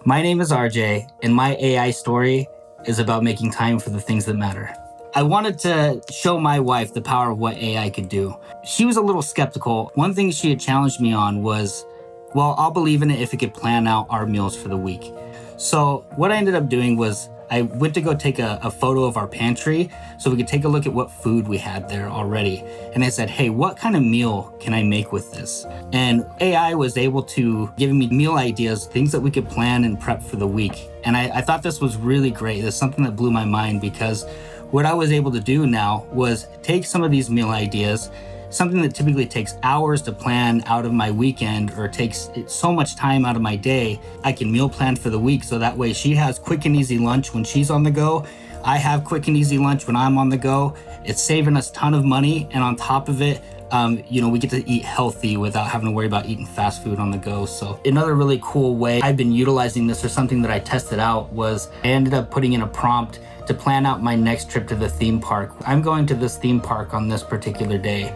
My name is RJ, and my AI story is about making time for the things that matter. I wanted to show my wife the power of what AI could do. She was a little skeptical. One thing she had challenged me on was, well, I'll believe in it if it could plan out our meals for the week. So what I ended up doing was I went to go take a photo of our pantry so we could take a look at what food we had there already. And I said, hey, what kind of meal can I make with this? And AI was able to give me meal ideas, things that we could plan and prep for the week. And I thought this was really great. It's something that blew my mind because what I was able to do now was take some of these meal ideas, something that typically takes hours to plan out of my weekend or takes so much time out of my day, I can meal plan for the week so that way she has quick and easy lunch when she's on the go. I have quick and easy lunch when I'm on the go. It's saving us a ton of money, and on top of it, we get to eat healthy without having to worry about eating fast food on the go. So another really cool way I've been utilizing this, or something that I tested out, was I ended up putting in a prompt to plan out my next trip to the theme park. I'm going to this theme park on this particular day,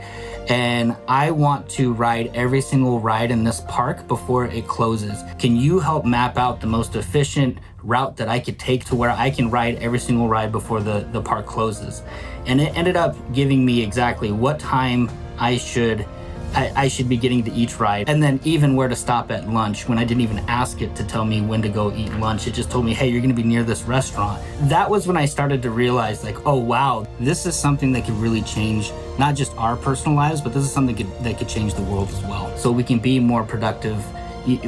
and I want to ride every single ride in this park before it closes. Can you help map out the most efficient route that I could take to where I can ride every single ride before the park closes? And it ended up giving me exactly what time I should be getting to each ride, and then even where to stop at lunch when I didn't even ask it to tell me when to go eat lunch. It just told me, hey, you're gonna be near this restaurant. That was when I started to realize, like, oh wow, this is something that could really change not just our personal lives, but this is something that could change the world as well. So we can be more productive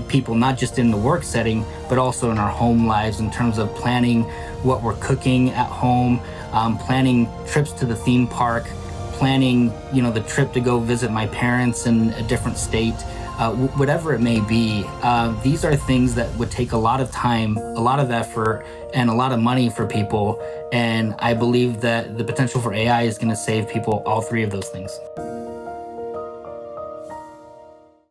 people, not just in the work setting, but also in our home lives in terms of planning what we're cooking at home, planning trips to the theme park, planning, the trip to go visit my parents in a different state, whatever it may be. These are things that would take a lot of time, a lot of effort, and a lot of money for people. And I believe that the potential for AI is going to save people all three of those things.